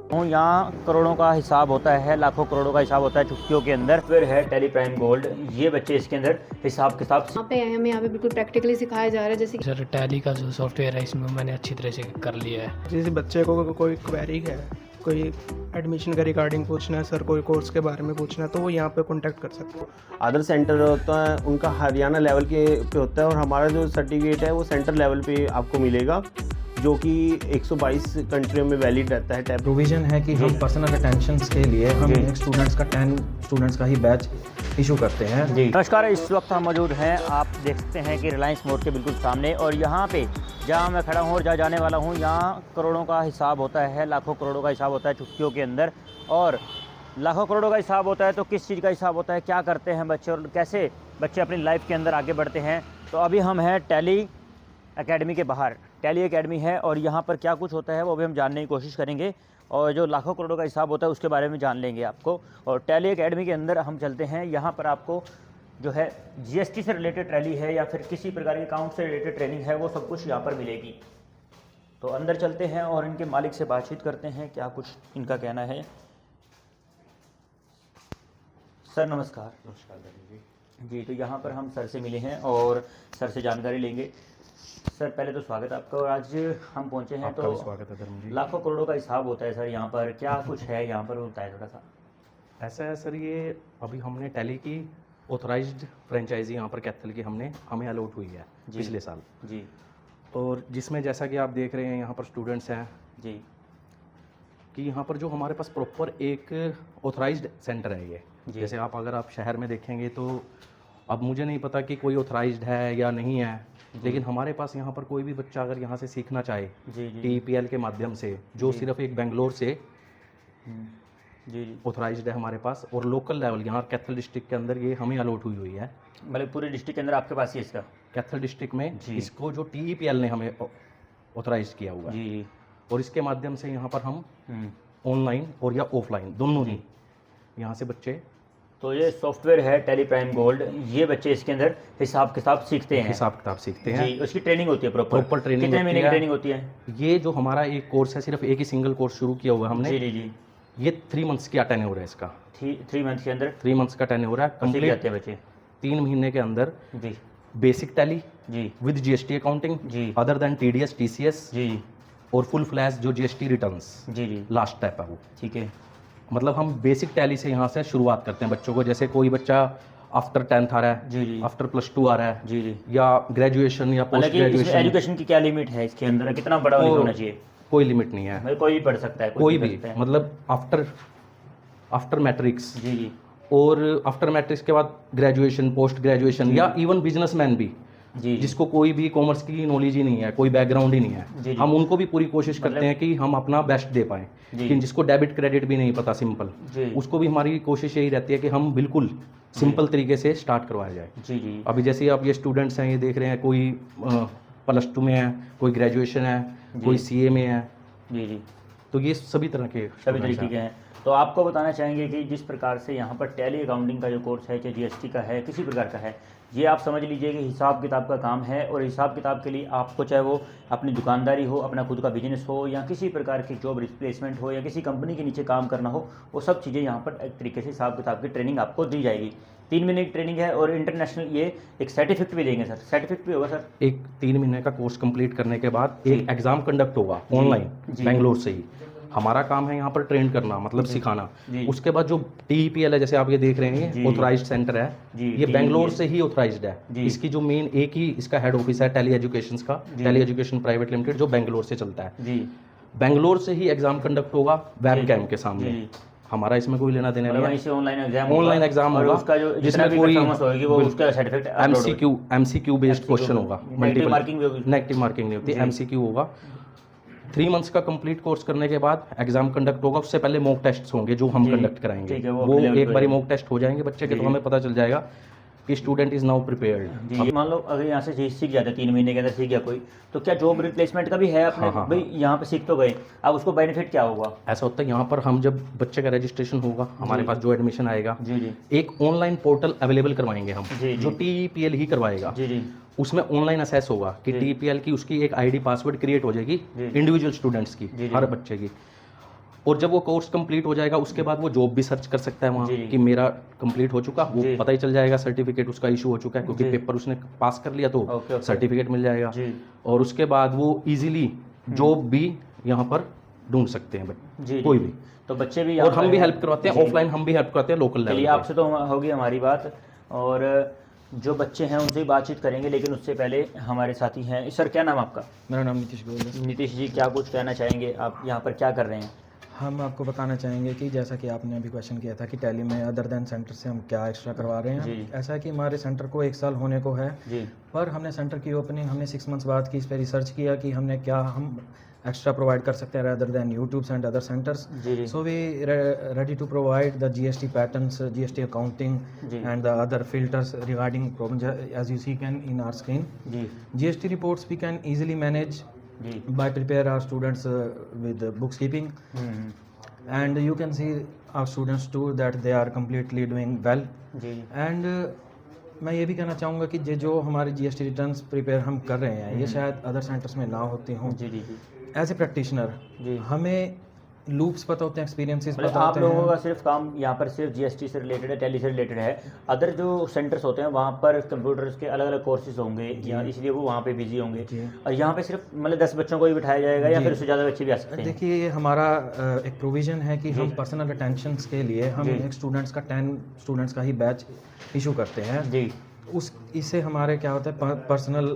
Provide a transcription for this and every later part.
यहाँ करोड़ों का हिसाब होता है, लाखों करोड़ों का हिसाब होता है छुट्टियों के अंदर। फिर है टेली प्राइम गोल्ड, ये बच्चे इसके अंदर हिसाब किताब हमें यहाँ पे बिल्कुल प्रैक्टिकली सिखाया जा रहा है। जैसे सर टैली का जो सॉफ्टवेयर है इसमें मैंने अच्छी तरह से कर लिया है। जैसे बच्चे को कोई क्वेरी है, कोई एडमिशन के रिगार्डिंग पूछना है सर, कोई कोर्स के बारे में पूछना है, तो वो यहाँ पे कांटेक्ट कर सकते हो। अदर सेंटर होता है उनका हरियाणा लेवल के पे होता है, और हमारा जो सर्टिफिकेट है वो सेंटर लेवल पे आपको मिलेगा, जो कि 122 कंट्रियों में वैलिड रहता है। टैब प्रोविजन है कि हम पर्सनल अटेंशंस के लिए हम एक स्टूडेंट्स का 10 स्टूडेंट्स का ही बैच इशू करते हैं। जी नमस्कार, इस वक्त हम मौजूद हैं, आप देख सकते हैं कि रिलायंस मोड़ के बिल्कुल सामने, और यहाँ पे जहाँ मैं खड़ा हूँ और जहाँ जाने वाला हूँ, यहाँ करोड़ों का हिसाब होता है, लाखों करोड़ों का हिसाब होता है छुट्टियों के अंदर। और लाखों करोड़ों का हिसाब होता है तो किस चीज़ का हिसाब होता है, क्या करते हैं बच्चे और कैसे बच्चे अपनी लाइफ के अंदर आगे बढ़ते हैं। तो अभी हम हैं टैली एकेडमी के बाहर, टैली एकेडमी है, और यहाँ पर क्या कुछ होता है वो भी हम जानने की कोशिश करेंगे, और जो लाखों करोड़ों का हिसाब होता है उसके बारे में जान लेंगे आपको। और टैली एकेडमी के अंदर हम चलते हैं, यहाँ पर आपको जो है जीएसटी से रिलेटेड टैली है या फिर किसी प्रकार के अकाउंट से रिलेटेड ट्रेनिंग है, वो सब कुछ यहाँ पर मिलेगी। तो अंदर चलते हैं और इनके मालिक से बातचीत करते हैं, क्या कुछ इनका कहना है। सर नमस्कार। नमस्कार जी। तो यहाँ पर हम सर से मिले हैं और सर से जानकारी लेंगे। सर पहले तो स्वागत आपका, और आज हम पहुँचे हैं तो स्वागत है धर्म जी। लाखों करोड़ों का हिसाब होता है सर, यहाँ पर क्या कुछ है, यहाँ पर बताए थोड़ा सा। ऐसा है सर, ये अभी हमने टैली की ऑथराइज्ड फ्रेंचाइजी यहाँ पर कैथल की हमें अलॉट हुई है पिछले साल जी। और जिसमें जैसा कि आप देख रहे हैं यहाँ पर स्टूडेंट्स हैं जी कि यहाँ पर जो हमारे पास प्रॉपर एक ऑथराइज्ड सेंटर है ये। जैसे अगर आप शहर में देखेंगे तो अब मुझे नहीं पता कि कोई ऑथराइज्ड है या नहीं है, लेकिन हमारे पास यहाँ पर कोई भी बच्चा अगर यहाँ से सीखना चाहे TEPL के माध्यम से, जो सिर्फ एक बेंगलोर से जी ऑथराइज्ड है हमारे पास, और लोकल लेवल यहाँ कैथल डिस्ट्रिक्ट के अंदर ये हमें अलॉट हुई है। मतलब पूरे डिस्ट्रिक्ट के अंदर आपके पास ही इसका कैथल डिस्ट्रिक्ट में इसको जो TEPL ने हमें ऑथराइज किया हुआ है जी, और इसके माध्यम से यहाँ पर हम ऑनलाइन और या ऑफलाइन दोनों ही यहाँ से बच्चे। तो ये सॉफ्टवेयर है टेली प्राइम गोल्ड, ये बच्चे इसके अंदर हिसाब किताब सीखते हैं। हिसाब किताब सीखते हैं जी, उसकी ट्रेनिंग होती है प्रॉपर ट्रेनिंग। कितने महीने की ट्रेनिंग होती है? ये जो हमारा एक कोर्स है, सिर्फ एक ही सिंगल कोर्स शुरू किया हुआ है हमने। जी। ये 3 मंथ्स की टेन्योर है इसका। 3 मंथ के अंदर 3 मंथ्स का टेन्योर है कंप्लीट आते हैं बच्चे 3 महीने के अंदर। जी बेसिक टैली जी विद GST अकाउंटिंग जी, अदर देन TDS TCS जी और फुल फ्लैश जो GST रिटर्न्स जी लास्ट स्टेप है वो। ठीक है। मतलब हम बेसिक टैली से यहाँ से शुरुआत करते हैं बच्चों को। जैसे कोई बच्चा आफ्टर 10th आ रहा है, जी आफ्टर +2 आ रहा है, जी या ग्रेजुएशन या पोस्ट ग्रेजुएशन। एजुकेशन की क्या लिमिट है इसके अंदर, कितना बड़ा होना चाहिए? कोई लिमिट नहीं है, कोई भी पढ़ सकता है, कोई भी। मतलब आफ्टर मैट्रिक्स जी और आफ्टर मैट्रिक्स के बाद ग्रेजुएशन, पोस्ट ग्रेजुएशन, या इवन बिजनेसमैन भी जी, जिसको कोई भी कॉमर्स की नॉलेज ही नहीं है, कोई बैकग्राउंड ही नहीं है, हम उनको भी पूरी कोशिश करते हैं कि हम अपना बेस्ट दे पाएं। लेकिन जिसको डेबिट क्रेडिट भी नहीं पता सिंपल, उसको भी हमारी कोशिश यही रहती है कि हम बिल्कुल सिंपल तरीके से स्टार्ट करवाया जाए। जी। अभी जैसे आप ये स्टूडेंट्स हैं, ये देख रहे हैं, कोई +2 में है, कोई ग्रेजुएशन है, कोई CA में है। जी तो ये सभी तरह के तरीके के हैं। तो आपको बताना चाहेंगे कि जिस प्रकार से यहाँ पर टैली अकाउंटिंग का जो कोर्स है, चाहे GST का है, किसी प्रकार का है, ये आप समझ लीजिए कि हिसाब किताब का काम है। और हिसाब किताब के लिए आपको चाहे वो अपनी दुकानदारी हो, अपना खुद का बिजनेस हो, या किसी प्रकार की जॉब रिप्लेसमेंट हो, या किसी कंपनी के नीचे काम करना हो, वो सब चीज़ें यहाँ पर एक तरीके से हिसाब किताब की ट्रेनिंग आपको दी जाएगी। 3 महीने की ट्रेनिंग है, और इंटरनेशनल ये एक सर्टिफिकेट भी देंगे सर। सर्टिफिकेट भी होगा सर? एक 3 महीने का कोर्स कंप्लीट करने के बाद एक एग्जाम कंडक्ट होगा ऑनलाइन बेंगलोर से ही। हमारा काम है यहाँ पर ट्रेन करना, मतलब सिखाना। उसके बाद जो TEPL है, जैसे आप ये देख रहे हैं, ऑथराइज्ड सेंटर है, ये बेंगलोर से ही ऑथराइज्ड है। इसकी जो मेन एक ही इसका हेड ऑफिस है टैली एजुकेशन का, टैली एजुकेशन प्राइवेट लिमिटेड, जो बेंगलोर से चलता है। बेंगलोर से ही एग्जाम कंडक्ट होगा वेब कैम के सामने। हमारा इसमें कोई लेना देना नहीं है। ऑनलाइन एग्जाम होगा जिसमें कोई MCQ बेस्ड क्वेश्चन होगा, नेगेटिव मार्किंग नहीं होती, MCQ होगा। 3 मंथ्स का कंप्लीट कोर्स करने के बाद एग्जाम कंडक्ट होगा। उससे पहले मॉक टेस्ट होंगे जो हम कंडक्ट कराएंगे। वो एक बारी मॉक टेस्ट हो जाएंगे बच्चे के, तो हमें पता चल जाएगा कि स्टूडेंट इज नाउ प्रिपेयर्ड। मान लो अगर यहाँ से सीख जाते 3 महीने के अंदर सीख गया कोई, तो क्या जॉब रिप्लेसमेंट का भी है अपने? भाई यहाँ पे सीख तो गए, अब उसको बेनिफिट क्या होगा? ऐसा होता है यहाँ पर, हम जब बच्चे का रजिस्ट्रेशन होगा, हमारे पास जो एडमिशन आएगा, एक ऑनलाइन पोर्टल अवेलेबल करवाएंगे हम, जो TEPL ही करवाएगा। उसमें ऑनलाइन असेस होगा कि TEPL की उसकी एक ID पासवर्ड क्रिएट हो जाएगी इंडिविजुअल स्टूडेंट्स की, हर बच्चे की। और जब वो कोर्स कंप्लीट हो जाएगा उसके बाद वो जॉब भी सर्च कर सकता है वहाँ जी। कि मेरा कंप्लीट हो चुका, वो जी। पता ही चल जाएगा, सर्टिफिकेट उसका इशू हो चुका है क्योंकि जी। पेपर उसने पास कर लिया तो ओके, ओके। सर्टिफिकेट मिल जाएगा। जी। और उसके बाद वो इजीली जॉब भी यहाँ पर ढूंढ सकते हैं जी, कोई जी। भी। तो बच्चे भी और यहाँ हम पर भी हैं। हेल्प करवाते हैं, जी। ऑफलाइन हम भी हेल्प करते हैं लोकल चलिए लेवल आपसे तो होगी हमारी बात, और जो बच्चे हैं उनसे भी बातचीत करेंगे, लेकिन उससे पहले हमारे साथी हैं। सर क्या नाम आपका? मेरा नाम नीतीश गोयल है। नीतीश जी, क्या कुछ कहना चाहेंगे? आप यहाँ पर क्या कर रहे हैं? हम आपको बताना चाहेंगे कि जैसा कि आपने अभी क्वेश्चन किया था कि टैली में अदर देन सेंटर से हम क्या एक्स्ट्रा करवा रहे जी। हैं। ऐसा है कि हमारे सेंटर को 1 साल होने को है, जी। पर हमने सेंटर की ओपनिंग हमने 6 मंथ्स बाद की, इस पर रिसर्च किया कि हमने क्या हम एक्स्ट्रा प्रोवाइड कर सकते हैं rather than YouTubes and other centres. जी, जी। So we ready to provide the GST patterns, GST accounting जी। and the other filters regarding problems as you see can in our screen. जी। GST reports we can easily manage जी। by prepare our students with bookkeeping, and you can see our students too that they are completely doing well. जी। And मैं ये भी कहना चाहूँगा कि जो हमारे GST रिटर्न्स प्रिपेयर हम कर रहे हैं ये शायद अदर सेंटर्स में ना होती हों। जी। जी। जी। एज ए प्रैक्टिशनर जी। हमें लूप्स पता होते हैं, एक्सपीरियंसेस मतलब पता आप होते लोगों हैं। का सिर्फ काम यहाँ पर सिर्फ जीएसटी से रिलेटेड है, टैली से रिलेटेड है। अदर जो सेंटर्स होते हैं वहाँ पर कंप्यूटर्स के अलग अलग कोर्सेज होंगे, या इसलिए वो वहाँ पे बिजी होंगे। जी। और यहाँ पे सिर्फ मतलब 10 बच्चों को ही बिठाया जाएगा, या जी। फिर उससे ज़्यादा बच्चे भी आ सकते हैं? देखिए ये हमारा एक प्रोविज़न है कि हम पर्सनल अटेंशंस के लिए हम जी। एक स्टूडेंट्स का 10 स्टूडेंट्स का ही बैच इशू करते हैं। जी। उस इससे हमारे क्या होता है पर्सनल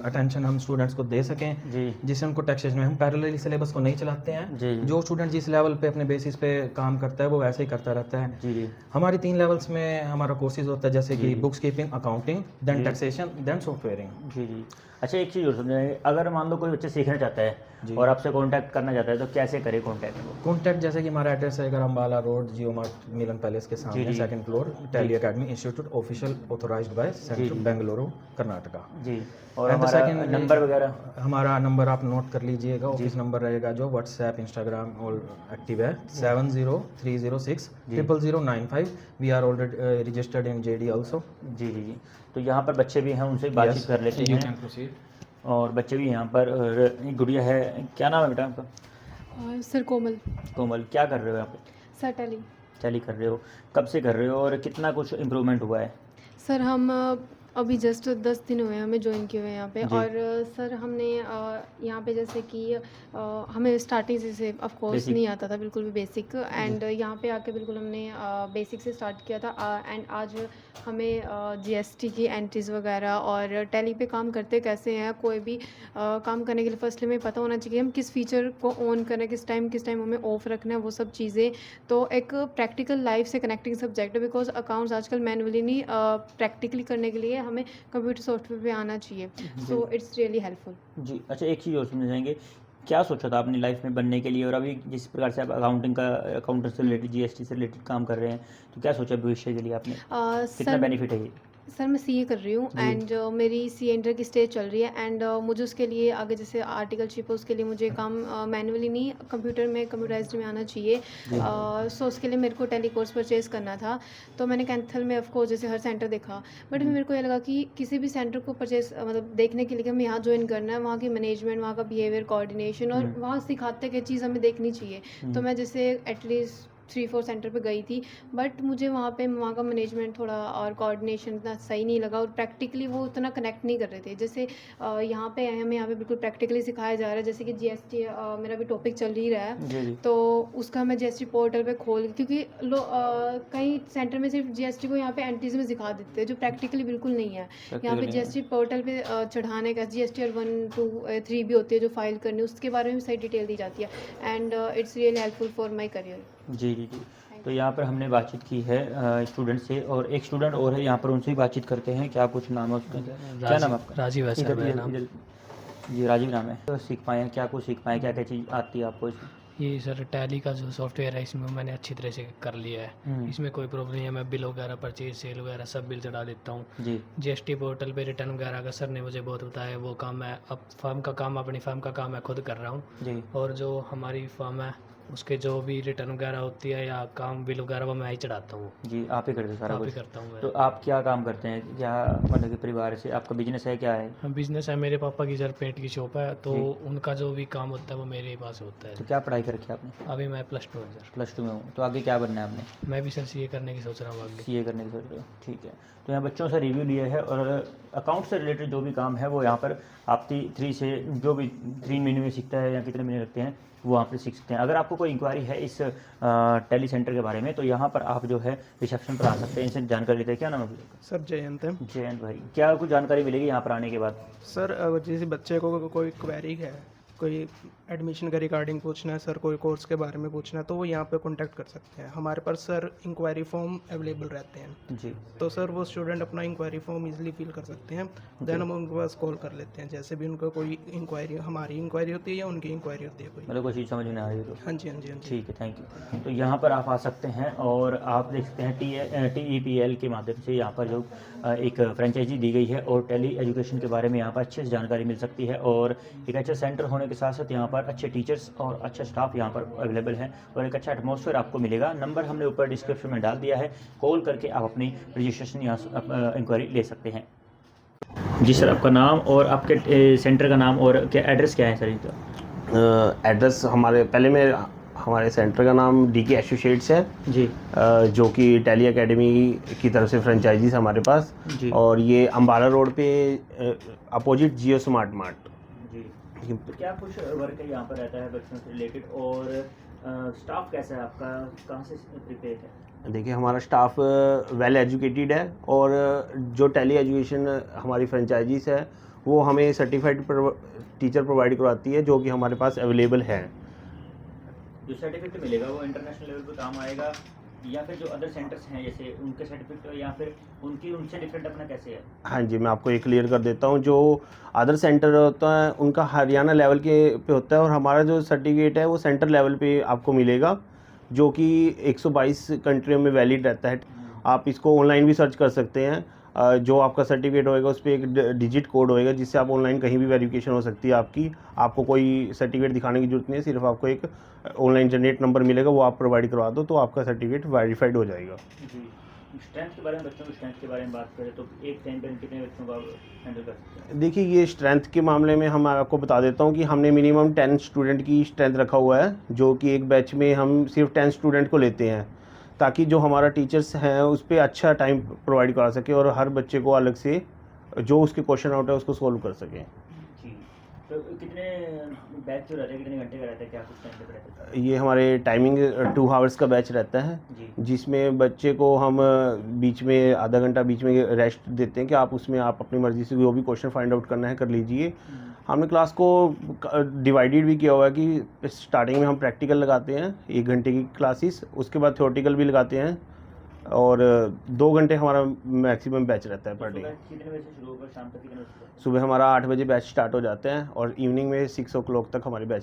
अटेंशन हम स्टूडेंट्स को दे सकें, जी। जिससे उनको टैक्सेशन में हम पैरेलली सिलेबस को नहीं चलाते हैं। जी। जो स्टूडेंट जिस लेवल पे अपने बेसिस पे काम करता है वो वैसे ही करता रहता है। जी। जी। हमारी 3 लेवल्स में हमारा कोर्सेज होता है, जैसे कि books keeping, accounting, then taxation, then softwaring. जी। जी। अच्छा, एक चीज़ और समझाइए, अगर मान लो कोई बच्चा सीखना चाहता है और आपसे कांटेक्ट करना चाहता है तो कैसे करे कांटेक्ट? कॉन्टैक्ट जैसे कि हमारा एड्रेस है Ambala road, Jio mart Milan palace के सामने, जी। 2nd floor, Tally academy institute, official authorised by centre Bengaluru, Karnataka. जी। और And the हमारा second- नंबर वगैरह? हमारा नंबर आप नोट कर लीजिएगा, ऑफिस नंबर रहेगा जो व्हाट्सएप, इंस्टाग्राम ऑल एक्टिव है, 70306 00095। We are already registered in JD also. जी। जी। जी। तो यहाँ पर बच्चे भी हैं, उनसे बातचीत कर लेते हैं। और बच्चे भी यहाँ पर, और एक गुड़िया है, क्या नाम है बेटा आपका? सर कोमल। कोमल, क्या कर रहे हो यहाँ पे? Sir tally. टैली कर रहे हो, कब से कर रहे हो और कितना कुछ इम्प्रूवमेंट हुआ है? सर हम अभी जस्ट 10 दिन हुए हैं हमें ज्वाइन किए हुए यहाँ पे। जी। और सर हमने यहाँ पे जैसे कि हमें स्टार्टिंग से ऑफ कोर्स Basic। नहीं आता था बिल्कुल भी बेसिक, एंड यहाँ पे आके बिल्कुल हमने बेसिक से स्टार्ट किया था। एंड आज हमें GST की एंट्रीज़ वगैरह और टैली पे काम करते कैसे हैं, कोई भी काम करने के लिए फर्स्टली हमें पता होना चाहिए कि हम किस फीचर को ऑन करें, किस टाइम हमें ऑफ रखना है, वो सब चीज़ें। तो एक प्रैक्टिकल लाइफ से कनेक्टिंग सब्जेक्ट है, बिकॉज अकाउंट्स आजकल मैनुअली नहीं प्रैक्टिकली करने के लिए हमें कंप्यूटर सॉफ्टवेयर पे आना चाहिए। So it's really helpful. जी। अच्छा, एक चीज़ और समझ जाएंगे, क्या सोचा था अपनी लाइफ में बनने के लिए, और अभी जिस प्रकार से आप अकाउंटर से रिलेटेड, GST से रिलेटेड काम कर रहे हैं, तो क्या सोचा भविष्य के लिए आपने? कितना बेनिफिट है ये? सर मैं CA कर रही हूँ, एंड मेरी CA इंटर की स्टेज चल रही है, एंड मुझे उसके लिए आगे जैसे आर्टिकलशिप है उसके लिए मुझे काम मैनुअली नहीं कंप्यूटर में कंप्यूटराइज्ड में आना चाहिए। सो उसके लिए मेरे को टैली कोर्स परचेज़ करना था। तो मैंने कैंथल में ऑफकोर्स जैसे हर सेंटर देखा, बट मेरे को ये लगा कि किसी भी सेंटर को परचेज मतलब देखने के लिए कि हमें यहाँ ज्वाइन करना है, वहाँ की मैनेजमेंट, वहाँ का बिहेवियर, कोऑर्डिनेशन, और वहाँ सिखाते क्या चीज़ हमें देखनी चाहिए। तो मैं जैसे एटलीस्ट 3-4 सेंटर पे गई थी, बट मुझे वहाँ का मैनेजमेंट थोड़ा और कोऑर्डिनेशन इतना सही नहीं लगा, और प्रैक्टिकली वो उतना कनेक्ट नहीं कर रहे थे। जैसे यहाँ पे हमें यहाँ पे बिल्कुल प्रैक्टिकली सिखाया जा रहा है, जैसे कि GST मेरा भी टॉपिक चल ही रहा है। जी। जी। तो उसका मैं GST पोर्टल पे खोल, क्योंकि कई सेंटर में सिर्फ GST को यहाँ पे एंट्रीज में सिखा देते हैं, जो प्रैक्टिकली बिल्कुल नहीं है। यहाँ पे GST पोर्टल पे चढ़ाने का GST और 1, 2, 3 भी होती है जो फाइल करनी, उसके बारे में सही डिटेल दी जाती है, and it's really helpful for my career. जी। जी। जी। तो यहाँ पर हमने बातचीत की है स्टूडेंट से, और एक स्टूडेंट और है यहाँ पर, उनसे भी बातचीत करते हैं। क्या कुछ नाम है उसका? क्या नाम है आपका? राजीव है सर मेरा नाम। जी, राजीव नाम है। तो सीख पाए, क्या कुछ सीख पाए, क्या क्या चीज़ आती है आपको इसमें? ये सर टैली का जो सॉफ्टवेयर है इसमें मैंने अच्छी तरह से कर लिया है। इसमें कोई प्रॉब्लम नहीं है, मैं बिल वगैरह, परचेज, सेल वगैरह सब बिल चढ़ा देता हूँ। जी। GST पोर्टल पे रिटर्न वगैरह का सर ने मुझे बहुत बताया, वो काम मैं अब फर्म का काम, अपनी फर्म का काम मैं खुद कर रहा हूँ। जी। और जो हमारी फर्म है उसके जो भी रिटर्न वगैरह होती है या काम बिल वगैरह वो मैं ही चढ़ाता हूँ, जी आप ही करते हो सारा आप ही कुछ। करता हूँ मैं। तो आप क्या काम करते हैं, क्या मतलब कि परिवार से आपका बिजनेस है, क्या है? हाँ, बिजनेस है, मेरे पापा की सर पेंट की शॉप है, तो उनका जो भी काम होता है वो मेरे पास होता तो है। क्या पढ़ाई कर रखी है आपने? अभी मैं +2 है सर। +2 में हूँ, तो आगे क्या बनना है आपने? मैं भी सर सीए करने की सोच रहा हूँ आगे। सीए करने की सोच रहे हो, ठीक है। तो यहाँ बच्चों से रिव्यू लिया है और अकाउंट से रिलेटेड जो भी काम है वो यहाँ पर आप 3 से जो भी 3 महीने में सीखता है या कितने महीने लगते हैं वो आप सीख सकते हैं। अगर आपको कोई इंक्वायरी है इस टेली सेंटर के बारे में तो यहाँ पर आप जो है रिसेप्शन पर आ सकते हैं, इनसे जानकारी लेते हैं। क्या नाम है आपका? सर जयंत है। जयंत भाई, क्या कुछ जानकारी मिलेगी यहाँ पर आने के बाद? सर जैसे बच्चे को कोई क्वेरी है, कोई एडमिशन के रिगार्डिंग पूछना है सर, कोई कोर्स के बारे में पूछना है, तो वो यहाँ पे कांटेक्ट कर सकते हैं। हमारे पास सर इंक्वायरी फॉर्म अवेलेबल रहते हैं, जी तो सर वो स्टूडेंट अपना इंक्वायरी फॉर्म इजीली फिल कर सकते हैं। देन हम उनके पास कॉल कर लेते हैं, जैसे भी उनको कोई इंक्वायरी, हमारी इंक्वायरी होती है या उनकी इंक्वायरी होती है कोई। मतलब कोई चीज़ समझ में नहीं आ रही तो हाँ जी, हाँ जी, हाँ जी। ठीक है, थैंक यू। तो यहाँ पर आप आ सकते हैं और आप देख सकते हैं TEPL के माध्यम से यहाँ पर जो एक फ्रेंचाइजी दी गई है और टेली एजुकेशन के बारे में यहाँ पर अच्छे से जानकारी मिल सकती है। और एक अच्छा सेंटर होने के साथ साथ यहाँ पर अच्छे टीचर्स और अच्छा स्टाफ यहाँ पर अवेलेबल है और एक अच्छा एटमॉस्फेयर आपको मिलेगा। नंबर हमने ऊपर डिस्क्रिप्शन में डाल दिया है, कॉल करके आप अपनी रजिस्ट्रेशन यहाँ इंक्वायरी ले सकते हैं। जी सर, आपका नाम और आपके सेंटर का नाम और क्या एड्रेस क्या है सर इनका? एड्रेस हमारे सेंटर का नाम DK एसोसिएट्स है जी जो कि टेली एकेडमी की तरफ से फ्रेंचाइजीज हमारे पास, जी और ये अम्बाला रोड पे अपोजिट जियो स्मार्ट मार्ट। जी। तो क्या कुछ वर्क है यहाँ पर रहता है बच्चों से रिलेटेड और स्टाफ कैसा है आपका, कहाँ से प्रिपेयर है? देखिए हमारा स्टाफ वेल एजुकेटेड है और जो टेली एजुकेशन हमारी फ्रेंचाइजीज है वो हमें सर्टिफाइड टीचर प्रोवाइड करवाती है जो कि हमारे पास अवेलेबल है। जो सर्टिफिकेट मिलेगा वो इंटरनेशनल लेवल पे काम आएगा या फिर जो अदर सेंटर्स हैं जैसे उनके सर्टिफिकेट या फिर उनसे डिफरेंट अपना कैसे है? हाँ जी, मैं आपको ये क्लियर कर देता हूँ। जो अदर सेंटर होता है उनका हरियाणा लेवल के पे होता है और हमारा जो सर्टिफिकेट है वो सेंटर लेवल पे आपको मिलेगा जो कि 122 कंट्रियों में वैलिड रहता है। आप इसको ऑनलाइन भी सर्च कर सकते हैं। जो आपका सर्टिफिकेट होएगा उस पर एक डिजिट कोड होएगा जिससे आप ऑनलाइन कहीं भी वेरिफिकेशन हो सकती है आपकी। आपको कोई सर्टिफिकेट दिखाने की जरूरत नहीं है, सिर्फ आपको एक ऑनलाइन जनरेट नंबर मिलेगा, वो आप प्रोवाइड करवा दो तो आपका सर्टिफिकेट वेरीफाइड हो जाएगा। जी। स्ट्रेंथ के बारे में, बच्चों की स्ट्रेंथ के बारे में बात करें तो एक टाइम पर कितने बच्चों का हैंडल कर सकते हैं? देखिए ये स्ट्रेंथ के मामले में हम आपको बता देता हूँ कि हमने मिनिमम 10 स्टूडेंट की स्ट्रेंथ रखा हुआ है, जो कि एक बैच में हम सिर्फ 10 स्टूडेंट को लेते हैं ताकि जो हमारा टीचर्स हैं उस पर अच्छा टाइम प्रोवाइड करा सके और हर बच्चे को अलग से जो उसके क्वेश्चन आउट है उसको सोल्व कर सकें। जी। तो कितने बैच जो रहते हैं, कितने घंटे का रहता है, क्या कुछ टाइम पे रहता है? ये हमारे टाइमिंग 2 आवर्स का बैच रहता है जी जिसमें बच्चे को हम बीच में आधा घंटा बीच में रेस्ट देते हैं कि आप उसमें आप अपनी मर्ज़ी से जो भी क्वेश्चन फाइंड आउट करना है कर लीजिए। हमने क्लास को डिवाइडेड भी किया हुआ है कि स्टार्टिंग में हम प्रैक्टिकल लगाते हैं 1 घंटे की क्लासेस, उसके बाद थ्योरेटिकल भी लगाते हैं और 2 घंटे हमारा मैक्सिमम बैच रहता है पर डे। कितने बजे से शुरू होकर शाम तक कितने बजे तक? सुबह हमारा 8 बजे बैच स्टार्ट हो जाता है और इवनिंग में 6 o'clock तक हमारे बैच